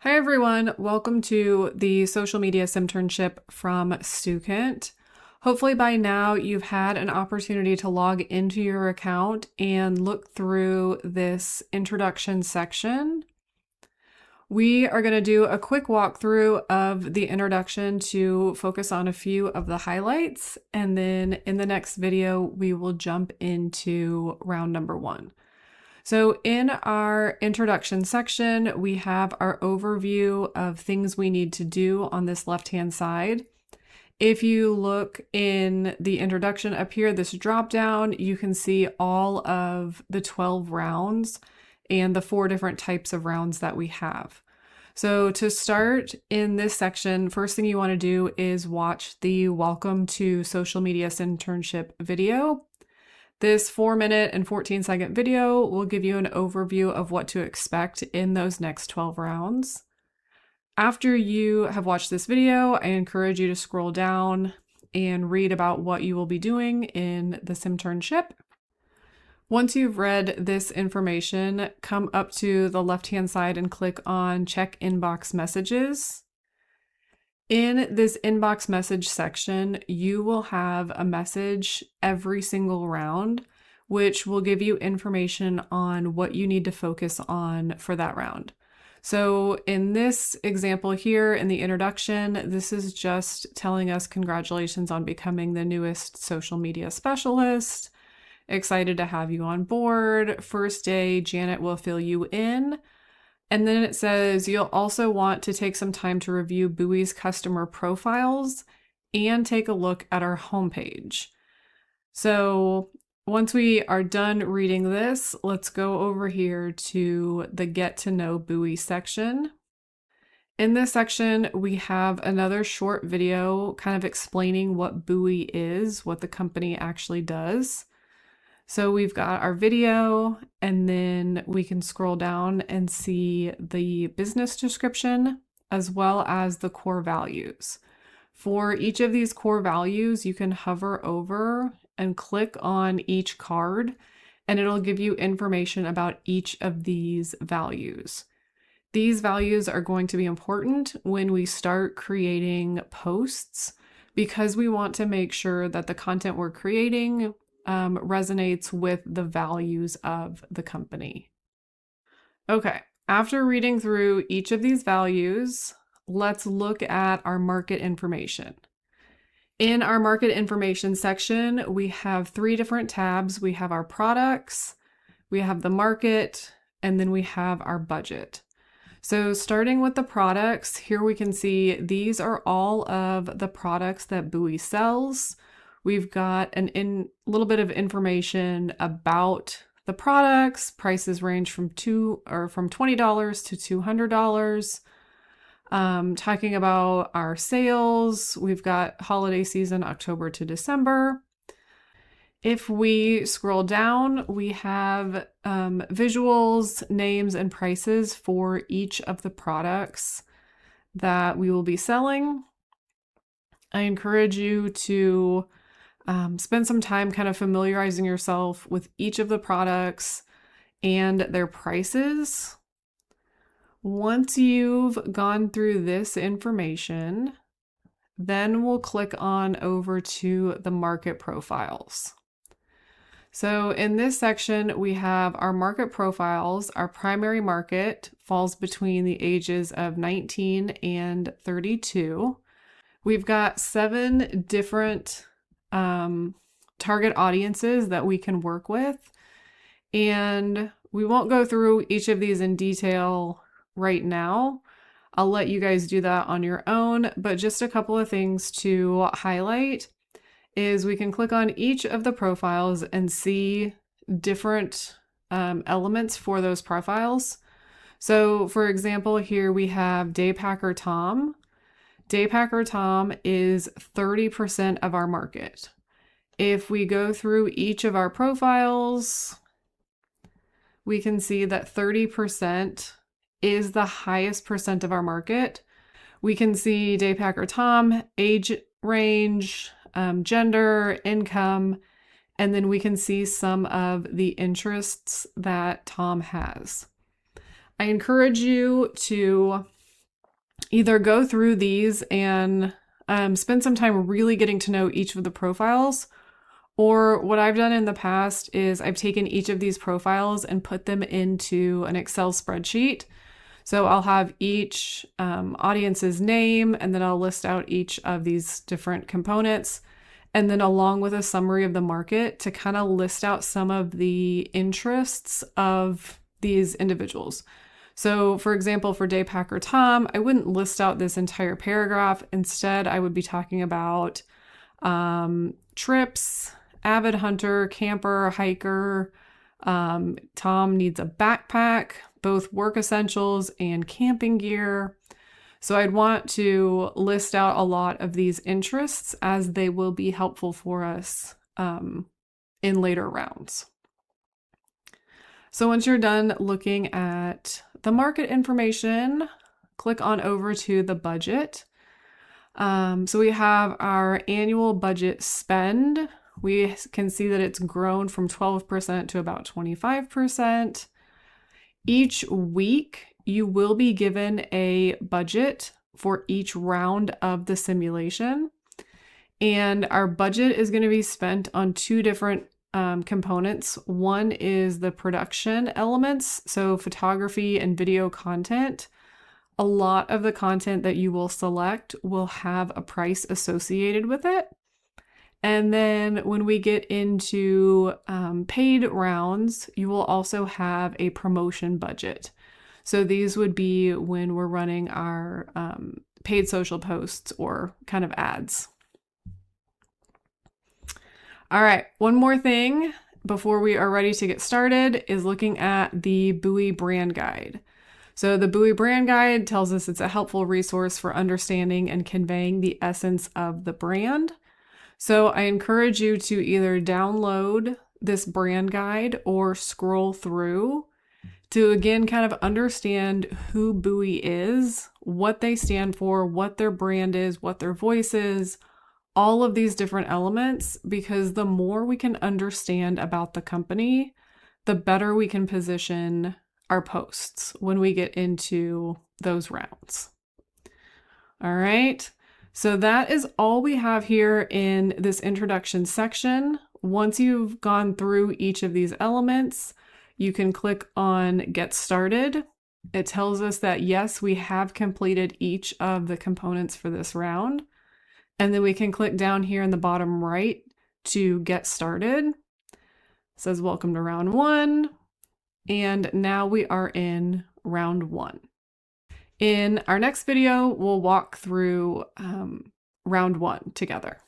Hi everyone, welcome to the social media Simternship from Stukent. Hopefully by now you've had an opportunity to log into your account and look through this introduction section. We are going to do a quick walkthrough of the introduction to focus on a few of the highlights, and then in the next video we will jump into round number 1. So in our introduction section, we have our overview of things we need to do on this left-hand side. If you look in the introduction up here, this drop down, you can see all of the 12 rounds and the 4 different types of rounds that we have. So to start in this section, first thing you want to do is watch the Welcome to Social Media Simternship video. This 4-minute and 14-second video will give you an overview of what to expect in those next 12 rounds. After you have watched this video, I encourage you to scroll down and read about what you will be doing in the Simternship. Once you've read this information, come up to the left-hand side and click on Check Inbox Messages. In this inbox message section, you will have a message every single round, which will give you information on what you need to focus on for that round. So in this example here in the introduction, this is just telling us congratulations on becoming the newest social media specialist. Excited to have you on board. First day, Janet will fill you in. And then it says you'll also want to take some time to review Buoy's customer profiles and take a look at our homepage. So once we are done reading this, let's go over here to the Get to Know Buoy section. In this section, we have another short video kind of explaining what Buoy is, what the company actually does. So we've got our video, and then we can scroll down and see the business description as well as the core values. For each of these core values, you can hover over and click on each card, and it'll give you information about each of these values. These values are going to be important when we start creating posts because we want to make sure that the content we're creating resonates with the values of the company. Okay, after reading through each of these values, let's look at our market information. In our market information section, we have 3 different tabs. We have our products, we have the market, and then we have our budget. So starting with the products, here we can see these are all of the products that Buoy sells. We've got a little bit of information about the products. Prices range from $20 to $200. Talking about our sales, we've got holiday season, October to December. If we scroll down, we have visuals, names, and prices for each of the products that we will be selling. I encourage you to spend some time kind of familiarizing yourself with each of the products and their prices. Once you've gone through this information, then we'll click on over to the market profiles. So in this section, we have our market profiles. Our primary market falls between the ages of 19 and 32. We've got 7 different target audiences that we can work with. And we won't go through each of these in detail right now. I'll let you guys do that on your own, but just a couple of things to highlight is we can click on each of the profiles and see different elements for those profiles. So for example, here we have Daypacker Tom. Daypacker Tom is 30% of our market. If we go through each of our profiles, we can see that 30% is the highest percent of our market. We can see Daypacker Tom, age range, gender, income, and then we can see some of the interests that Tom has. I encourage you to either go through these and spend some time really getting to know each of the profiles, or what I've done in the past is I've taken each of these profiles and put them into an Excel spreadsheet. So I'll have each audience's name, and then I'll list out each of these different components, and then along with a summary of the market to kind of list out some of the interests of these individuals. So for example, for Daypacker Tom, I wouldn't list out this entire paragraph. Instead, I would be talking about trips, avid hunter, camper, hiker. Tom needs a backpack, both work essentials and camping gear. So I'd want to list out a lot of these interests as they will be helpful for us in later rounds. So once you're done looking at the market information, click on over to the budget. So we have our annual budget spend. We can see that it's grown from 12% to about 25%. Each week, you will be given a budget for each round of the simulation. And our budget is going to be spent on two different components. One is the production elements, so photography and video content. A lot of the content that you will select will have a price associated with it. And then when we get into paid rounds, you will also have a promotion budget. So these would be when we're running our paid social posts or kind of ads. All right, one more thing before we are ready to get started is looking at the Buoy brand guide. So the Buoy brand guide tells us it's a helpful resource for understanding and conveying the essence of the brand. So I encourage you to either download this brand guide or scroll through to again kind of understand who Buoy is, what they stand for, what their brand is, what their voice is, all of these different elements, because the more we can understand about the company, the better we can position our posts when we get into those rounds. All right. So that is all we have here in this introduction section. Once you've gone through each of these elements, you can click on Get Started. It tells us that yes, we have completed each of the components for this round. And then we can click down here in the bottom right to get started. It says welcome to round 1. And now we are in round 1. In our next video, we'll walk through round 1 together.